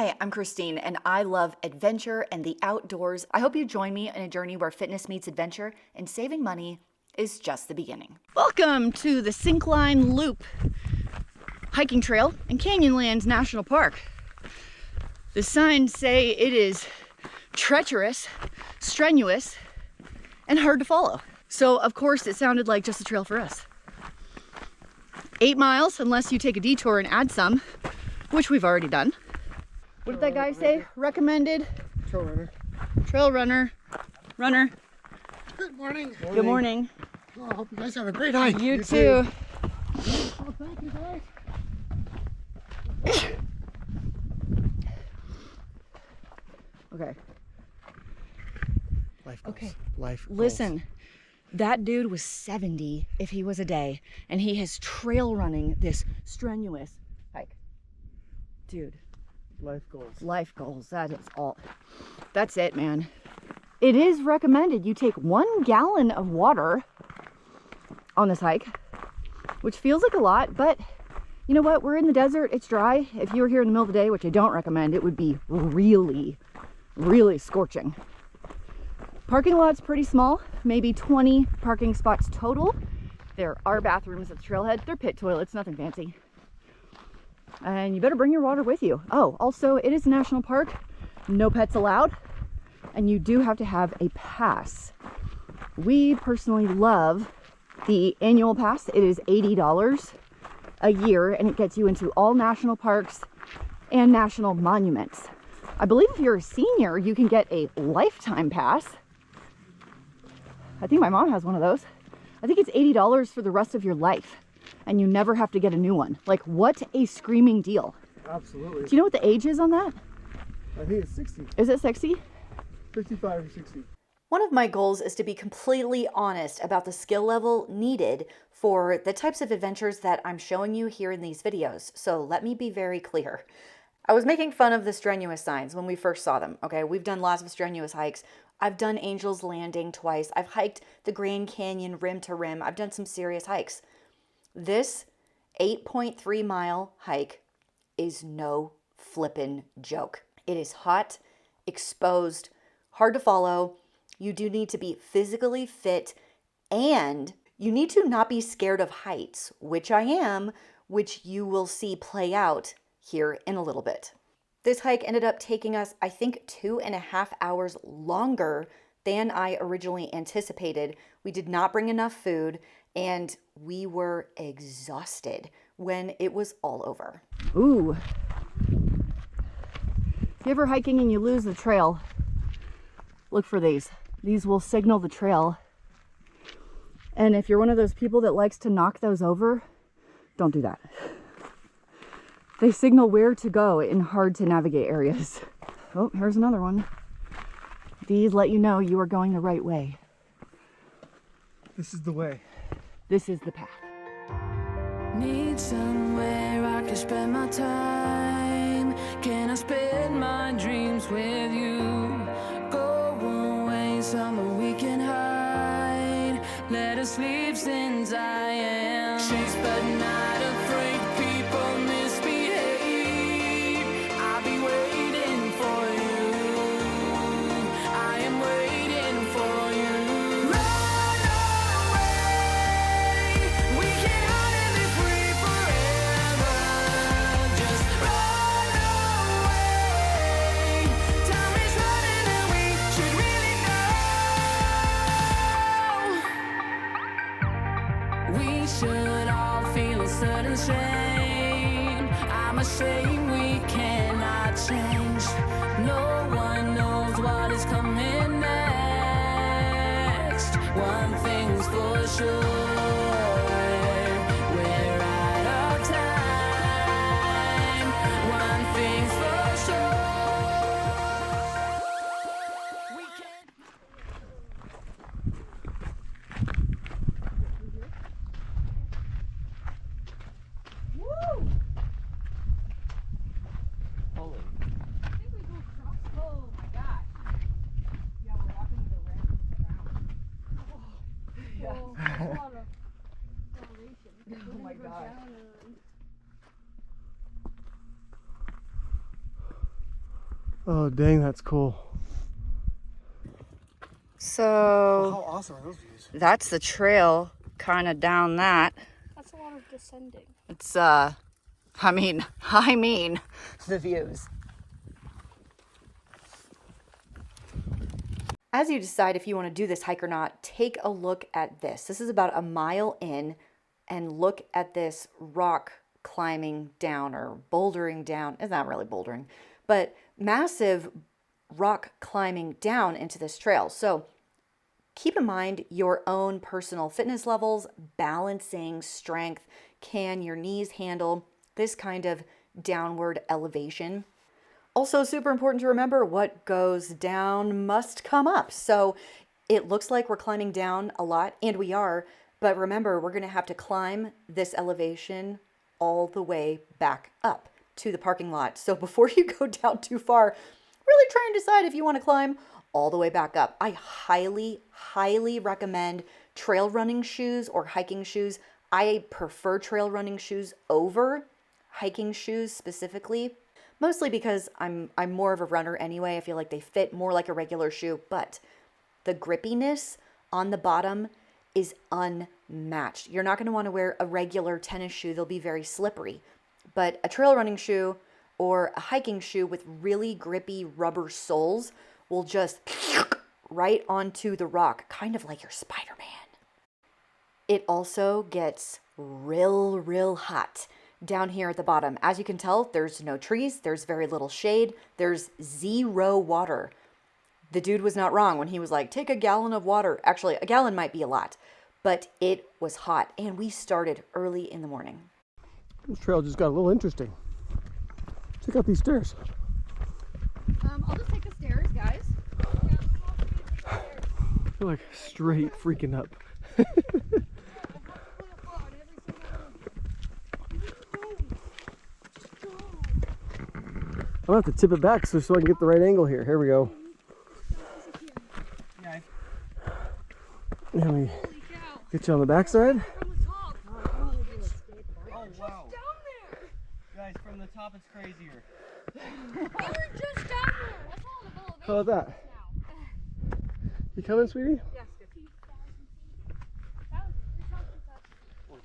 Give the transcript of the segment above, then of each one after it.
Hi, I'm Christine, and I love adventure and the outdoors. I hope you join me in a journey where fitness meets adventure, and saving money is just the beginning. Welcome to the Syncline Loop hiking trail in Canyonlands National Park. The signs say it is treacherous, strenuous, and hard to follow. So, of course, it sounded like just a trail for us. 8 miles, unless you take a detour and add some, which we've already done. What did that guy say? Recommended? Trail runner. Trail runner. Runner. Good morning. Good morning. Oh, I hope you guys have a great hike. You too. Oh, thank you guys. Okay. Life goals. Okay. Life goals. Listen, that dude was 70 if he was a day, and he is trail running this strenuous hike. Dude. Life goals. Life goals. That is all. That's it, man. It is recommended you take 1 gallon of water on this hike, which feels like a lot, but you know what? We're in the desert. It's dry. If you were here in the middle of the day, which I don't recommend, it would be really, really scorching. Parking lot's pretty small, maybe 20 parking spots total. There are bathrooms at the trailhead. They're pit toilets, nothing fancy. And you better bring your water with you. Oh, also, it is a national park, no pets allowed, and you do have to have a pass. We personally love the annual pass. It is $80 a year, and it gets you into all national parks and national monuments. I believe if you're a senior, you can get a lifetime pass. I think my mom has one of those. I think it's $80 for the rest of your life, and you never have to get a new one. Like, what a screaming deal. Absolutely. Do you know what the age is on that? I think it's 60. Is it 60? 55 or 60. One of my goals is to be completely honest about the skill level needed for the types of adventures that I'm showing you here in these videos. So let me be very clear. I was making fun of the strenuous signs when we first saw them, okay? We've done lots of strenuous hikes. I've done Angel's Landing twice. I've hiked the Grand Canyon rim to rim. I've done some serious hikes. This 8.3 mile hike is no flippin' joke. It is hot, exposed, hard to follow. You do need to be physically fit, and you need to not be scared of heights, which I am, which you will see play out here in a little bit. This hike ended up taking us, I think, 2.5 hours longer than I originally anticipated. We did not bring enough food, and we were exhausted when it was all over. Ooh. If you're ever hiking and you lose the trail, look for these. These will signal the trail. And if you're one of those people that likes to knock those over, don't do that. They signal where to go in hard to navigate areas. Oh, here's another one. These let you know you are going the right way. This is the way. This is the path. Need somewhere I can spend my time. Can I spend my dreams with you? Go away somewhere we can hide. Let us sleep since I am chased but not afraid. People misbehave. I'll be waiting for you. I am waiting for you. Run away. We can't hide and be free forever. Just run away. Time is running and we should really know. We should all feel a certain shame. I'm ashamed we cannot change. No one knows what is coming next. One thing's for sure. We're out of time. One thing's for sure. We can't. Holy. I think we go across. Oh my gosh. Yeah, we're walking the rim around. Oh, yeah. A lot Oh, dang, that's cool. So How awesome are those views? that's the trail kind of down that. That's a lot of descending. It's I mean the views. As you decide if you want to do this hike or not, take a look at this. This is about a mile in, and look at this rock climbing down or bouldering down. It's not really bouldering, but massive rock climbing down into this trail. So keep in mind your own personal fitness levels, balancing, strength. Can your knees handle this kind of downward elevation? Also, super important to remember, what goes down must come up. So it looks like we're climbing down a lot, and we are, but remember, we're gonna have to climb this elevation all the way back up to the parking lot. So before you go down too far, really try and decide if you wanna climb all the way back up. I highly, highly recommend trail running shoes or hiking shoes. I prefer trail running shoes over hiking shoes specifically. Mostly because I'm more of a runner anyway. I feel like they fit more like a regular shoe, but the grippiness on the bottom is unmatched. You're not going to want to wear a regular tennis shoe. They'll be very slippery. But a trail running shoe or a hiking shoe with really grippy rubber soles will just right onto the rock, kind of like your Spider-Man. It also gets real hot down here at the bottom. As you can tell, there's no trees, there's very little shade, there's zero water. The dude was not wrong when he was like, take a gallon of water. Actually, a gallon might be a lot, but it was hot, and we started early in the morning. This trail just got a little interesting. Check out these stairs. I'll just take the stairs, guys. They're like straight freaking up. I'm gonna have to tip it back so I can get the right angle here. Here we go. And we get you on the backside. Oh, wow. Guys, from the top it's crazier. We were just down there. That's all the elevation. How about that? You coming, sweetie? Yes, 50.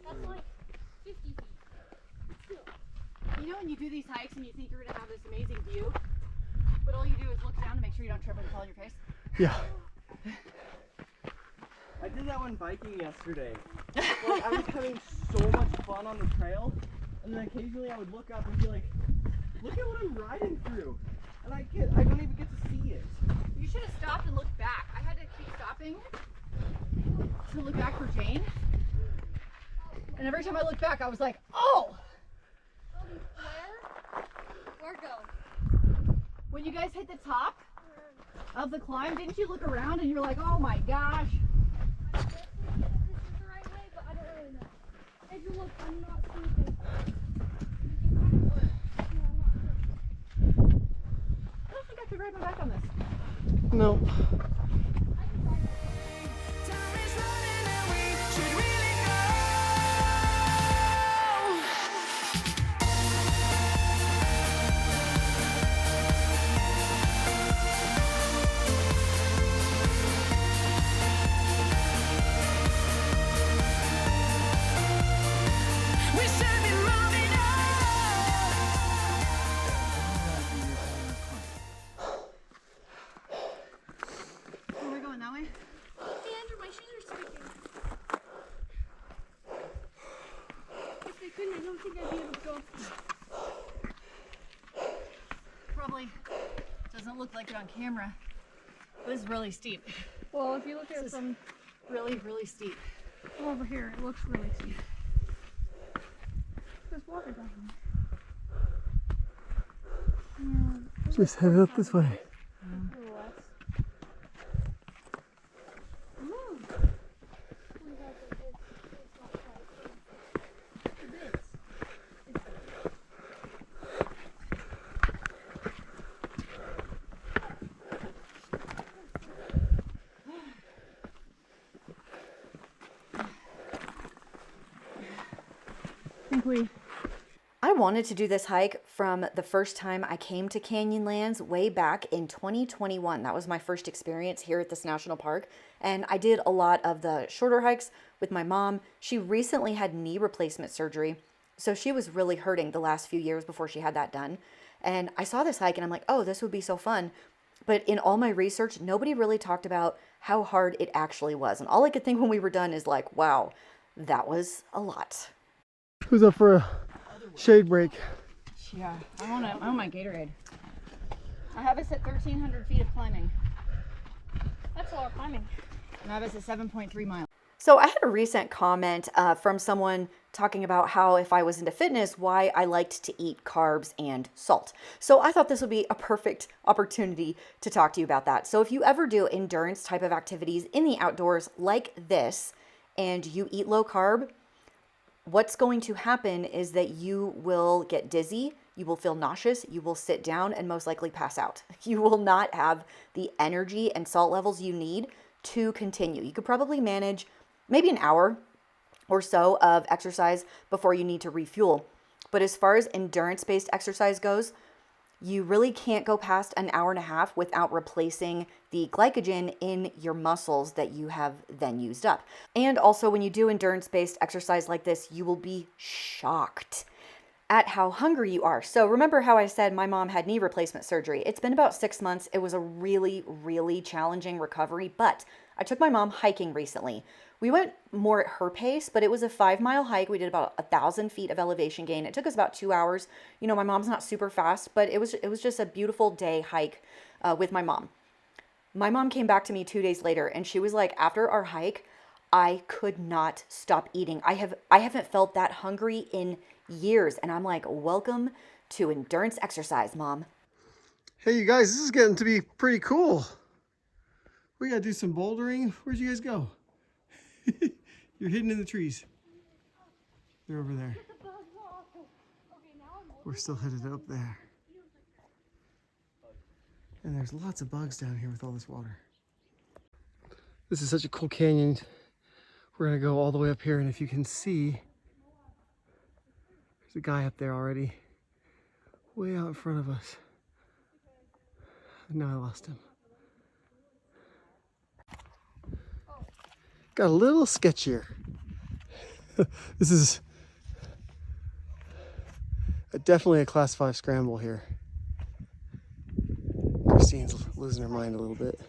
That's like 50 feet. You know when you do these hikes and you think you're gonna have this amazing view, but all you do is look down to make sure you don't trip and fall on your face? Yeah. I did that when biking yesterday. Like, I was having so much fun on the trail, and then occasionally I would look up and be like, look at what I'm riding through. And I don't even get to see it. You should have stopped and looked back. I had to keep stopping to look back for Jane. And every time I looked back, I was like, oh! Where go? When you guys hit the top of the climb, didn't you look around and you're like, oh my gosh? This is the right way, but I don't really know. If you look, I'm not sleeping. I don't think I could ride my back on this. No. Time is running and we should really go. We should be moving on. Are we going that way? Hey, Andrew, my shoes are squeaking. If they couldn't, I don't think I'd be able to go. Probably doesn't look like it on camera. This is really steep. Well, if you look at it from Really steep. over here, it looks really steep. There's water down here. Just headed up this way. wanted to do this hike from the first time I came to Canyonlands way back in 2021. That was my first experience here at this national park. And I did a lot of the shorter hikes with my mom. She recently had knee replacement surgery, so she was really hurting the last few years before she had that done. And I saw this hike and I'm like, oh, this would be so fun. But in all my research, nobody really talked about how hard it actually was. And all I could think when we were done is like, wow, that was a lot. Who's up for a shade break? Yeah, I want my Gatorade. I have us at 1,300 feet of climbing. That's a lot of climbing. And I have us at 7.3 miles. So I had a recent comment from someone talking about how if I was into fitness, why I liked to eat carbs and salt. So I thought this would be a perfect opportunity to talk to you about that. So if you ever do endurance type of activities in the outdoors like this, and you eat low carb, what's going to happen is that you will get dizzy, you will feel nauseous, you will sit down and most likely pass out. You will not have the energy and salt levels you need to continue. You could probably manage maybe an hour or so of exercise before you need to refuel. But as far as endurance-based exercise goes, you really can't go past an hour and a half without replacing the glycogen in your muscles that you have then used up. And also when you do endurance-based exercise like this, you will be shocked at how hungry you are. So remember how I said my mom had knee replacement surgery. It's been about 6 months. It was a really, really challenging recovery, but I took my mom hiking recently. We went more at her pace, but it was a 5-mile hike. We did about 1,000 feet of elevation gain. It took us about 2 hours. You know, my mom's not super fast, but it was just a beautiful day hike with my mom. My mom came back to me 2 days later and she was like, after our hike, I could not stop eating. I haven't felt that hungry in years. And I'm like, welcome to endurance exercise, Mom. Hey, you guys, this is getting to be pretty cool. We gotta do some bouldering. Where'd you guys go? You're hidden in the trees. They're over there. We're still headed up there. And there's lots of bugs down here with all this water. This is such a cool canyon. We're gonna go all the way up here, and if you can see, there's a guy up there already, way out in front of us. Now I lost him. Got a little sketchier. This is definitely a class 5 scramble here. Christine's losing her mind a little bit.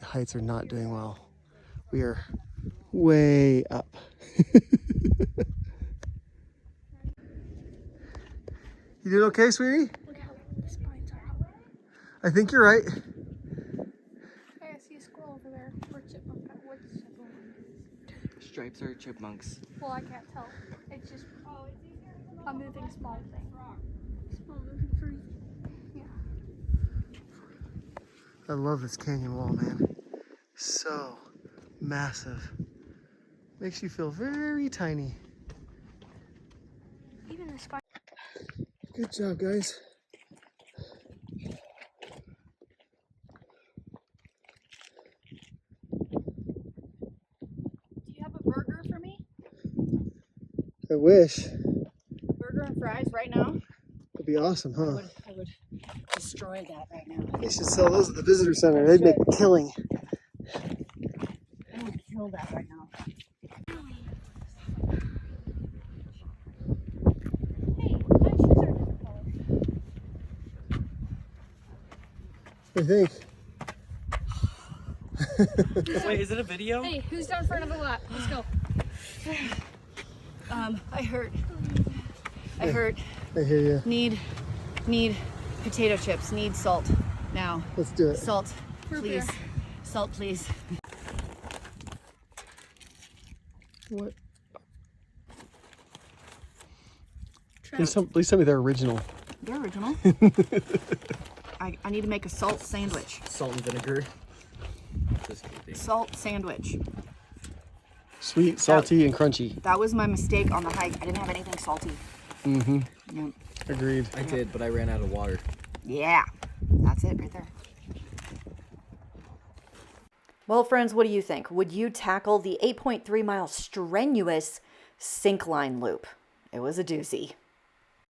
The heights are not doing well. We are way up. You doing okay, sweetie? Look how the spines are. I think you're right. Hey, I see a squirrel over there. Or chipmunk. What's chipmunk? Stripes are chipmunks. Well, I can't tell. It's just a moving small thing. Small moving fruit. Yeah. I love this canyon wall, man. So massive. Makes you feel very tiny. Even the spine. Good job, guys. Do you have a burger for me? I wish. Burger and fries right now? It'd be awesome, huh? I would destroy that right now. They should sell those at the visitor center. They'd make a killing. I would kill that right now. Hey, my shoes are a different color. What do you think? Wait, is it a video? Hey, who's down for another lap? Let's go. I hurt. I hurt. I hear you. Need potato chips. Need salt now. Let's do it. Salt, Root please. beer. Salt, please. What? Please tell me they're original. They're original. I need to make a salt sandwich. Salt and vinegar. Just kidding. Salt sandwich. Sweet, salty, and crunchy. That was my mistake on the hike. I didn't have anything salty. Mm-hmm. Yep. Agreed. I did, but I ran out of water. Yeah, that's it right there. Well, friends, what do you think? Would you tackle the 8.3 mile strenuous Syncline Loop? It was a doozy.